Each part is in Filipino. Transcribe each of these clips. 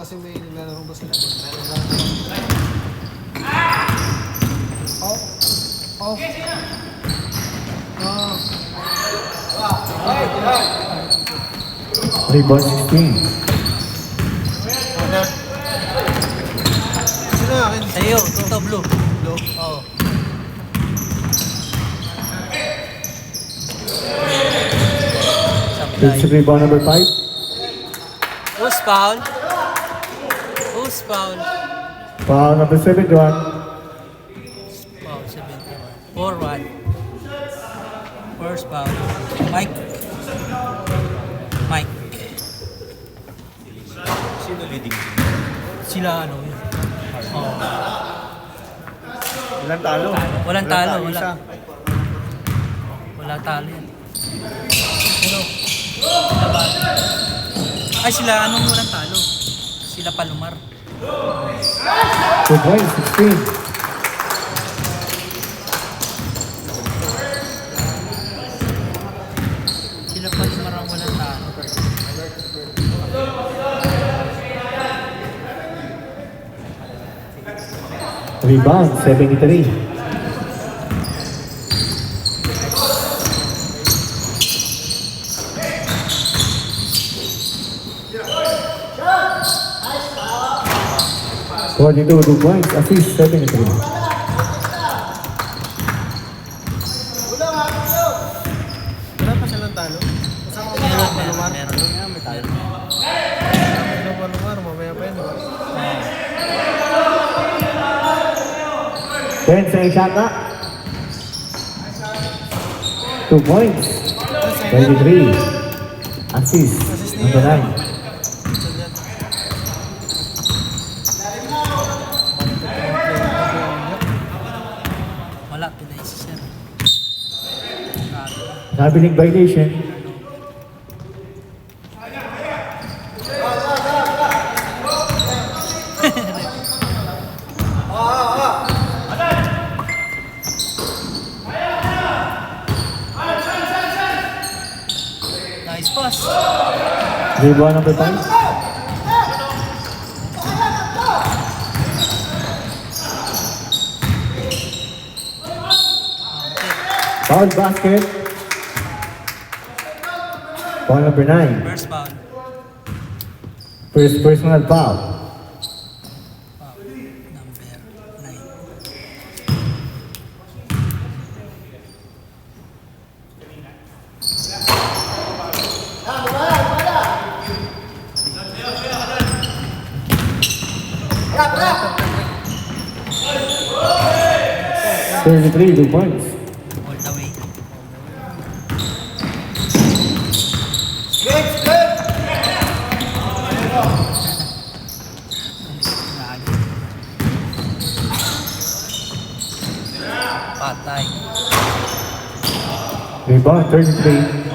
kasi may naglalaro basketball. Meron lang. Off. Off. Rebound 16. Sino akin? Sa'yo, ito blue. Blue? Oo. It's Sablay. rebound number 5. Who's foul? Who's foul? Foul number 71. Foul, 71. 4-1. First foul. Mike. Mike. Sino leading? Sila ano yun? Oo. Walang talo. Walang talo, wala. Isa. Wala talo yan. Pero, sila ba? Ay, sila anong walang talo? Sila Palomar. 2 points, 16. Sila Palomar ang walang talo. Rebound 73. Forty-two, 2 points, assist 73. Wala pa silang talo? Kasama ko Meron, ba meron, Palomar? meron. Meron. Ano Palomar? Mamaya pa yan, di ba? 10 seconds shot na. 2 points, 23. Assist, number 9. Wala, pinay si Sir. Nabiling violation. Nice pass. Rebound number 5. Foul basket. Foul number 9. First foul. First personal foul. Foul. Number 9. Thirty-three, 2 points. All the way. Lagi. Patay. Rebound 33.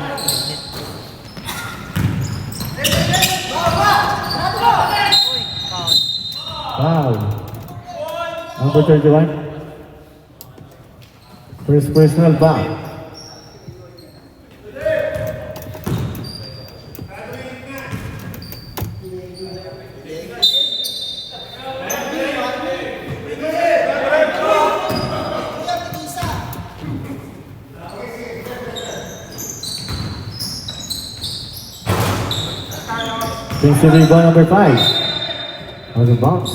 Uy, foul. Foul. Number 31. First personal foul. Defensive rebound number 5. Out of bounds.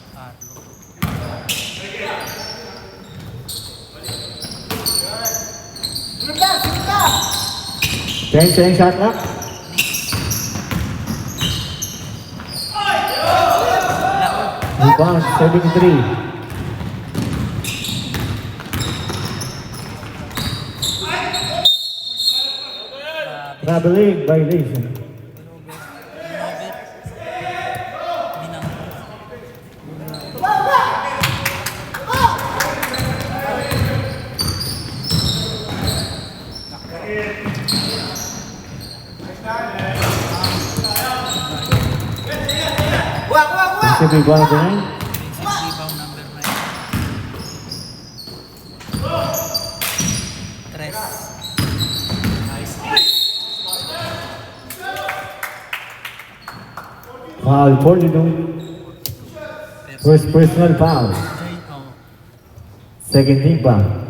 Tatlo. 10 seconds shot clock. Rebound 73. Traveling violation. Defensive rebound number 9. Rebound number 9. Tres. Foul 42. First personal foul. Jay, oh. Second team foul.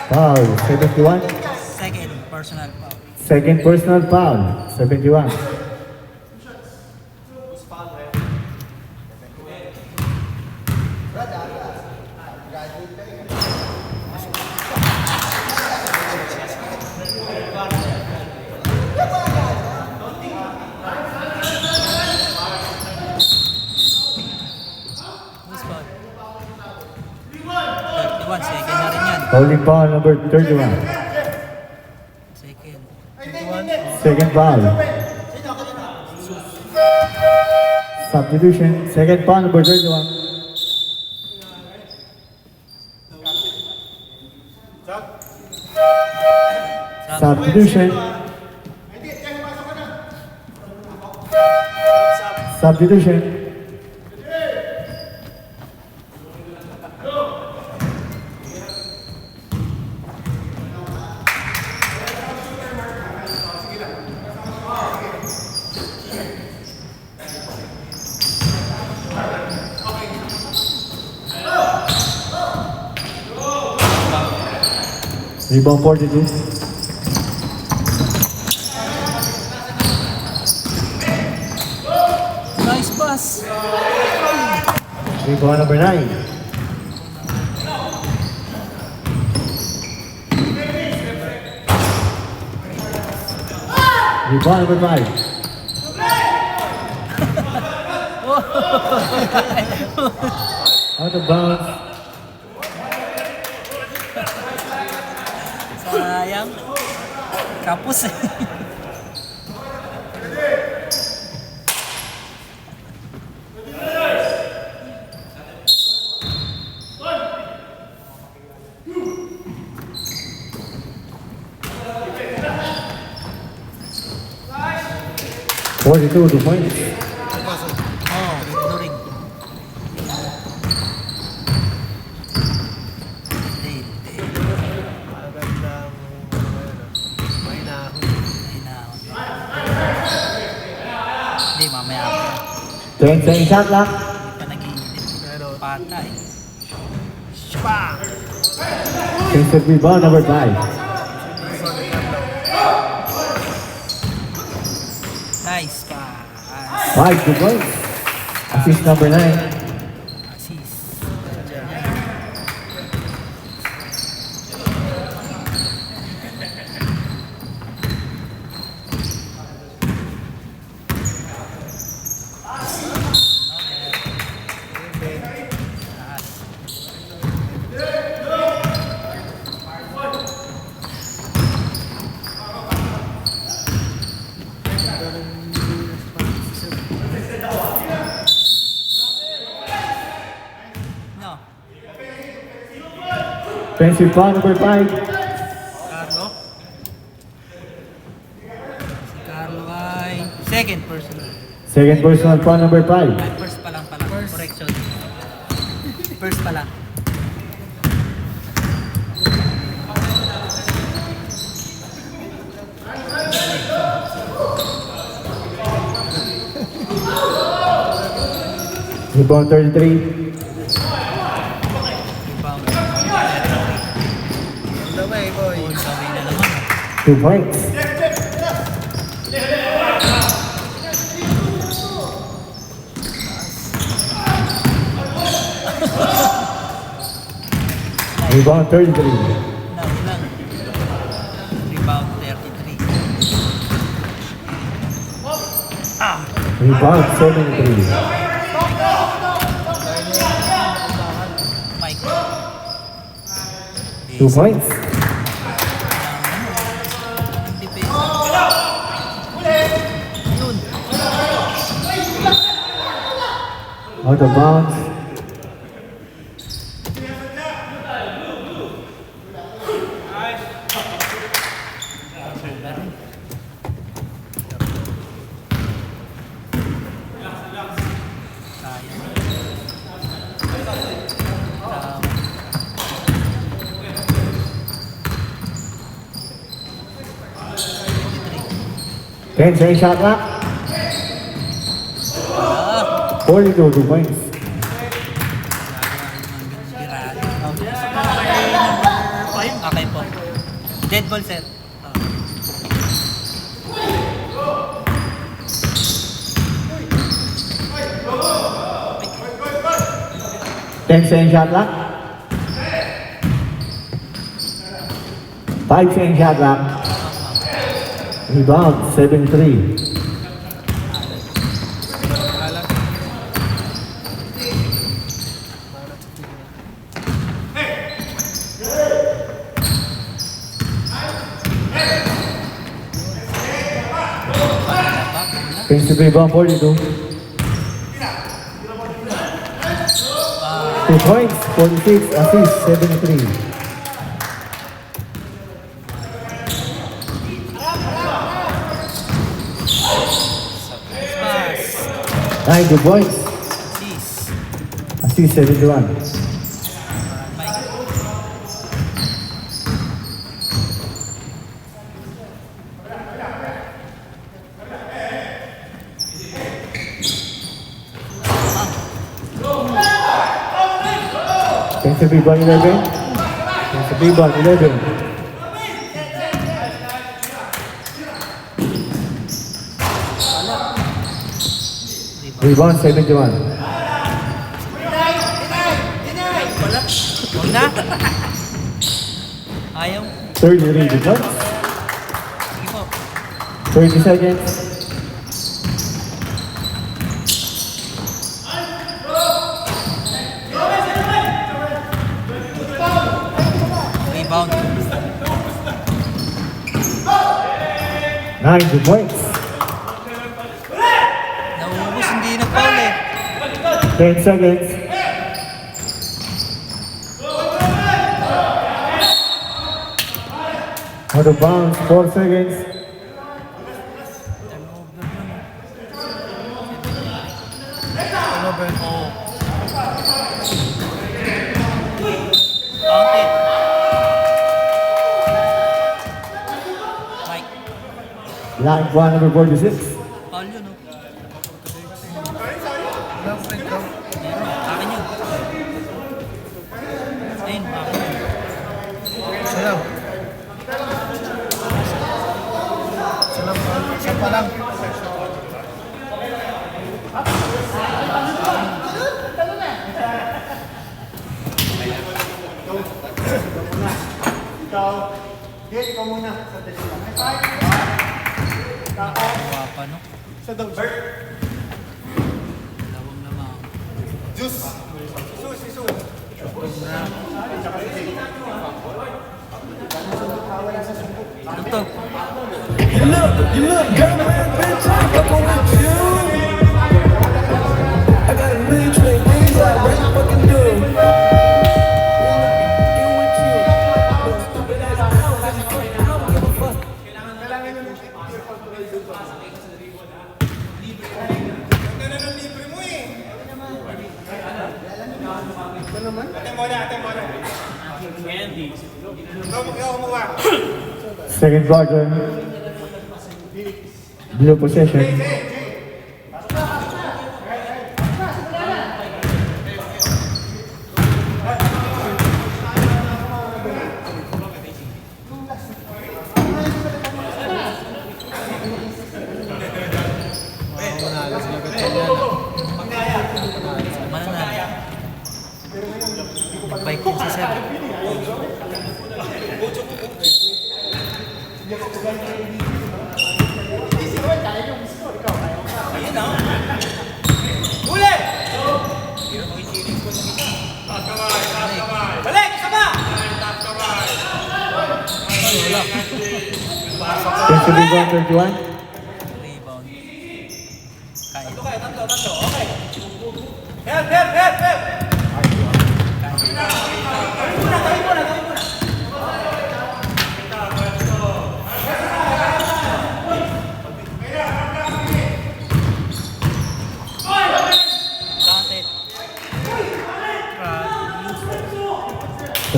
Foul 71. Second personal foul. Second personal foul 71. Who's foul? 31, second na rin yan. Holding foul number 31. Second. Second foul. Substitution. Second foul number 31. Substitution. Substitution. Rebound 42. Nice pass. Rebound number 9. Rebound number 5. Out of bounds. Sayang. Kapus eh. Forty-two to points. Oh, ignoring. Hindi. Magandang may nahon. Hinahon. Hindi, mamaya pa. 10 seconds shot clock. Hindi pa nag-iinit. Pero, Patay. spang! Defensive rebound number 5. Nice pass. 5 to points. Assist number 9. Assist. No. Defensive foul number 5. Carlo? Si Carlo ay second personal. Second personal foul number 5. Ay, first pa lang pala. Correction. First pa lang. Rebound 33. Rebound. On the way, boy. All the way na naman. 2 points. Rebound 33. Ilan? Rebound 33. Rebound 73. Mike. 2 points. Ang depensa. Yun. Out of bounds. Ten second shot clock. 42 points. Okay po. Dead ball, sir. Ten second shot clock. 5 second shot clock. Rebound 7-3. Defensive rebound 42. 2 points, 46 assists, 7-3. Nine, 2 points. Jeez. Assist 71. Mike. Defensive rebound 11. Defensive rebound 11. Rebound 71. Huwag na. Ayaw. 33 points. Sige po. 30 seconds. Rebound. 9 points. Nauubos, hindi nag-foul eh. 10 seconds. Out of bounds, 4 seconds. Turnover. Counted. Mike. Line one, number 46. Foul yun, no? Walang free throw. Akin yun. Ayun, akin yun. Isa lang. Isa pa lang. Nakakuha pa, no? Sa daw, Bert. Dalawang lamang. Ano to? You look good, man, bitch, I'm fucking with you. I got a million trillion things I really fucking do. Get with you. Little stupid ass house, I don't give a fuck. Second quarter. Blue possession. Mananalo. Bike yun si Sir. Defensive rebound 31. Rebound. Kaya.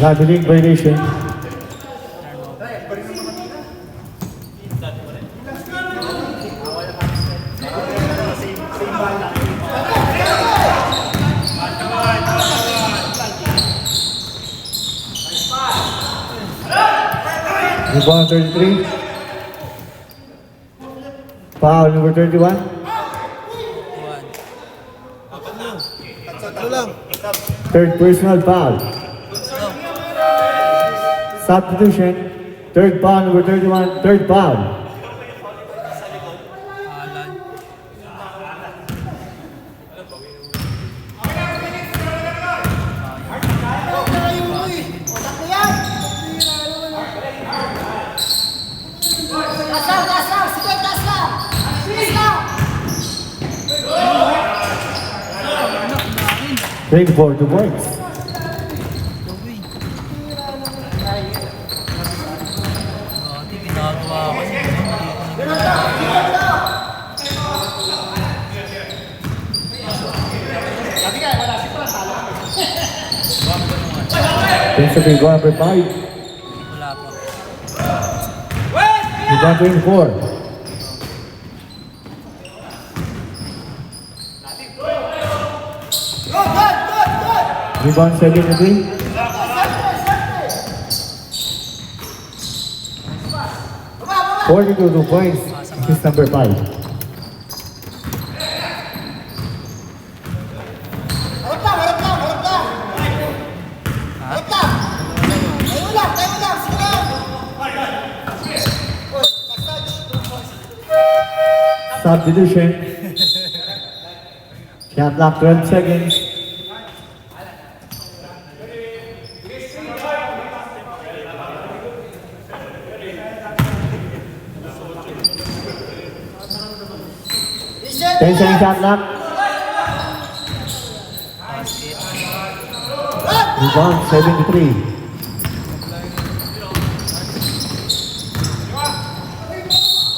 Traveling violation. Rebound 33. Foul number 31. Tatlo lang. Third personal foul. Substitution. Third foul number 31. Third foul. Alan. Kasal, sige, kasal! Kasal! 24 2 points. Dati ginagawa ko yun. 10 to rebound number 5. Wala pa. Rebound 24. Rebound 73. Forty-two 2 points. This is number 5. Harap lang! Tayo lang! Sige lang! Uy, massage! Substitution. Shot clock 12 seconds. Reset! 10 seconds shot clock. Basket. Rebound 73.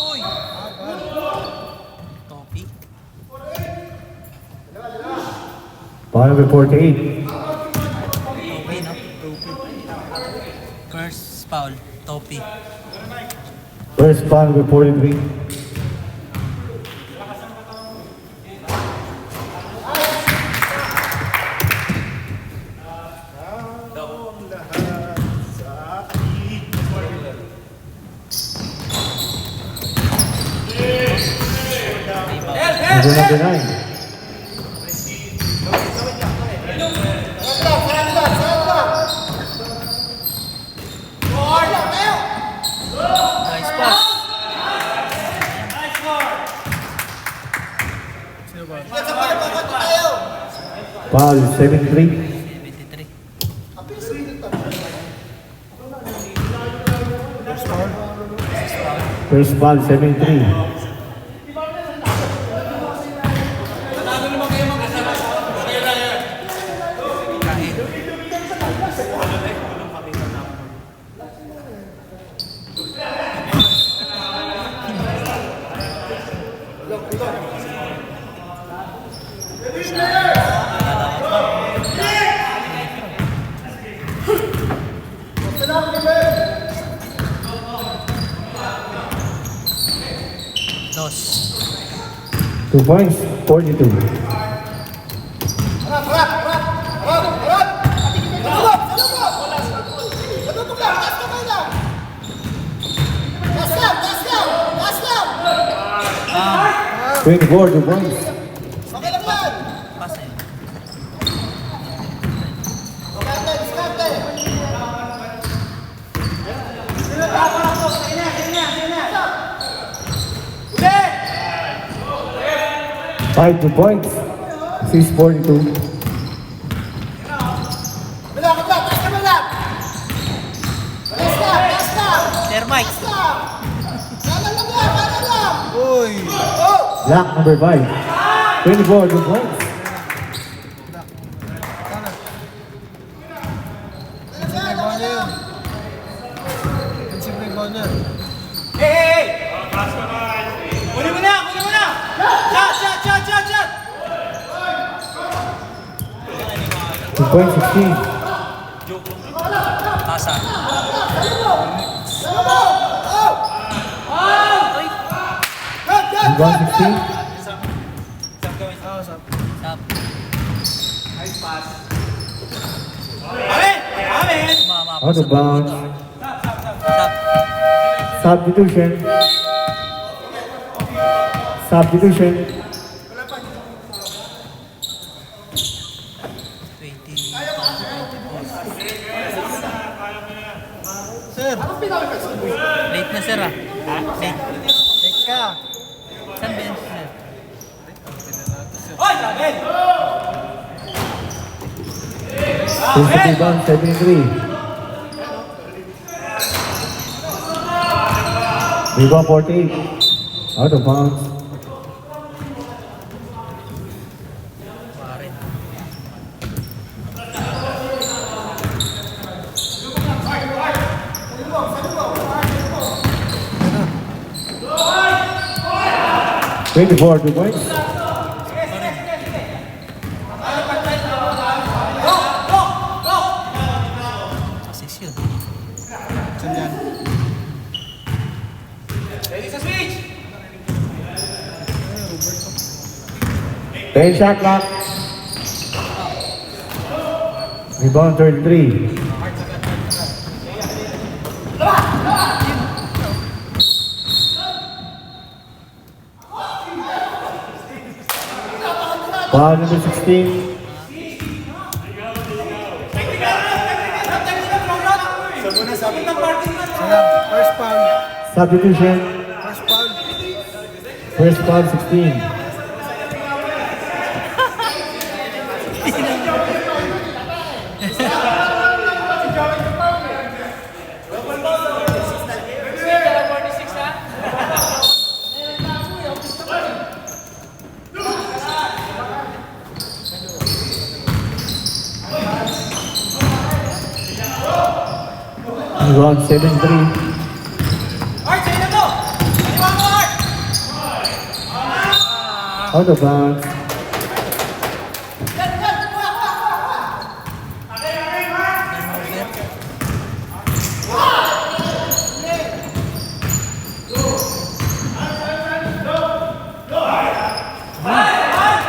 Uy! Topi. Foul number 48. Topi, no? First foul. Topi. First foul number 43. Number 9. Nice pass. Sino ba? Ingat sa pala, bakit tayo? Foul 73. 73. First foul 73. Dos. 2 points, 42. Harap! Salubok lang! Taas kamay lang! Taas lang! 24 2 points. Okay lang yan! Pass eh. Diskarte! 5 2 points. 6-42. Malakad lang! Taas kamay lang! Taas lang! Sir Mike. Kanan lang! Uy! Black number 5. 24 2 points. Rebound na yun. Defensive rebound niya. Kunin mo na! Shot! 2 points, 16. Isa. Rebound 16. Usap. Stop. Tumama pa Out sa of bounds. Stop. Substitution. Substitution. 20. Sir, Late na sir ah. Late. take ka. Saan bench sir? Defensive rebound 73. Rebound 48. Out of bounds. Pare. Twenty-four 2 points. Assist yun. Saan yan? 10 shot clock. Rebound 33. Foul number 16. Sayang. First foul. Substitution. First foul. First foul 16. Rebound 7-3. Out of bounds. Turnover.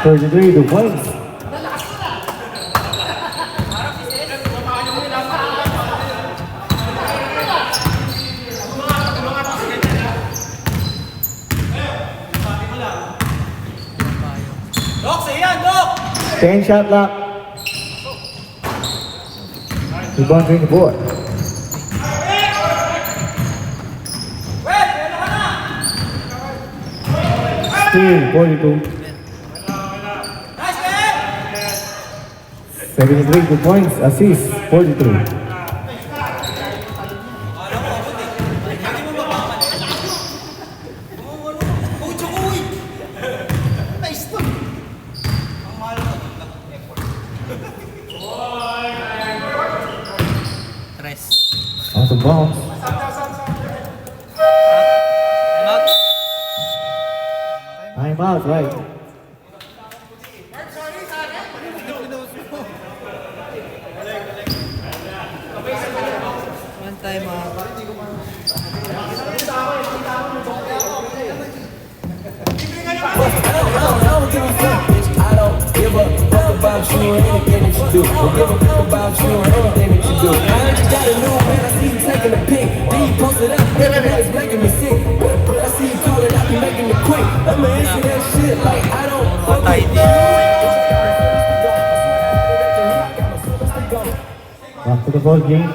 33 2 points. Bayo. 10 shot clock. Rebound 24. Steal 42. 73 2 points. Assist 43. Tres. Out of bounds. Time out. Time out, right? One time out. I don't give a fuck, bitch. I don't give a fuck about you or anything that you do. Don't give a fuck about you or anything that you do. I heard you got a new man, I see you taking a pic. Then you posted up, everybody's making me sick. I see you calling, I be making it quick. I'ma answer that shit like I don't fuck with you. Back to the ball game.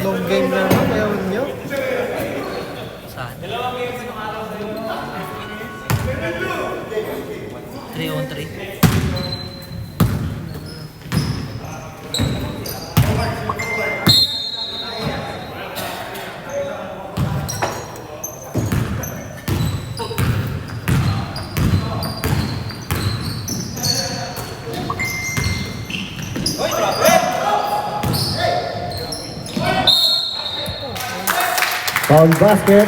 Long game na naman. Ayaw niyo. Saan? 3-on-3. Foul basket.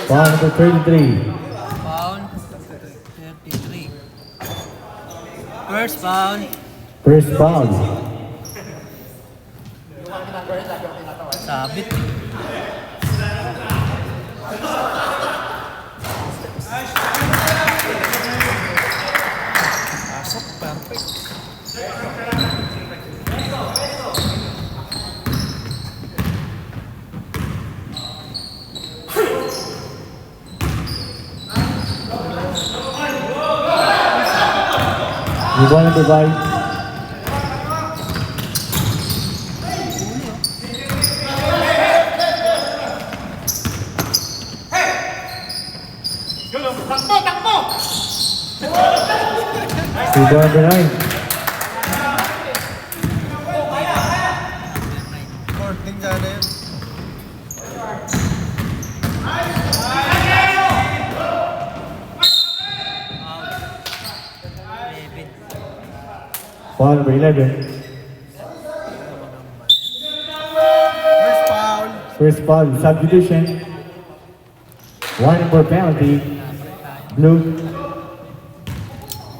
Foul number 33. Foul. 33. First foul. First foul. Sabit. Pasok, perfect. Rebound number 5. Rebound number 9. Court din dyan eh. Foul number 11. First foul. First foul, substitution. 1 for penalty. Blue.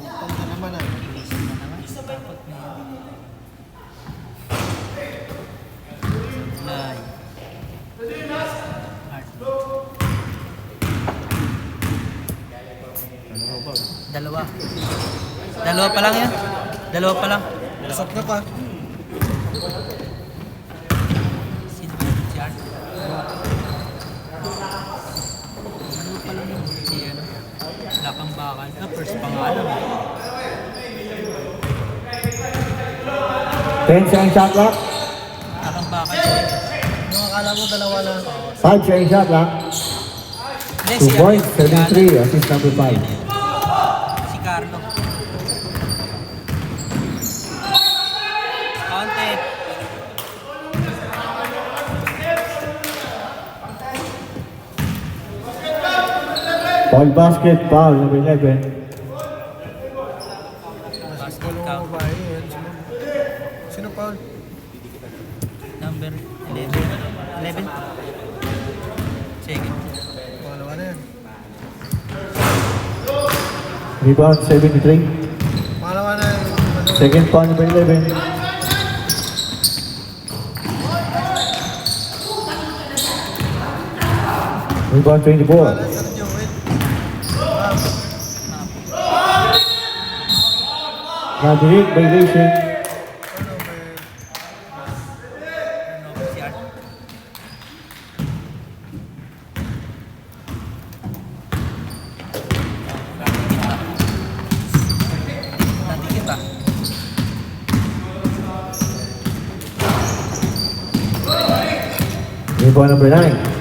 Tanda naman ah. Lay. Dalawa. Dalawa pa lang yan. Dalawa pa lang. Pasok na pa. Sino ba yun? Si Art? Dalawa pa lang yun. Si ano? Lakang bakal. First pangalan. 10 second shot clock. Lakang bakal siya. Yung akala mo dalawa lang. 5 second shot clock. Hindi, 2 si points, ano? 73, assist number 5. Si Carlo. Counted. Foul basket, foul number 11. Basket Dalawang count. babae yan. Sino foul? Number 11. 11? Second. Pangalawa na yan. Rebound 73. Pangalawa na yan. Ano? Second foul number 11. Rebound 24. Wala sa Joel. Nadirig violation. Ano ba yun? Turnover si Art. Tatikit ah. Rebound number 9.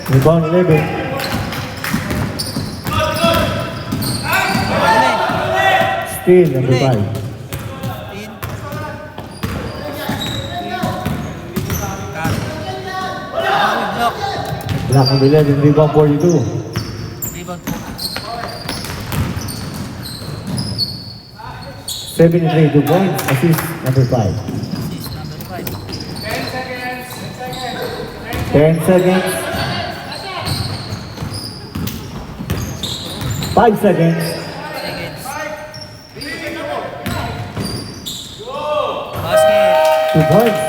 Rebound 11. Steal number 5. In. Block. Block number 11. Rebound 42. Rebound 73, 2 points. Assist number 5. assist number 5. 10 seconds. 5 seconds. Seconds. Basket. 2 points.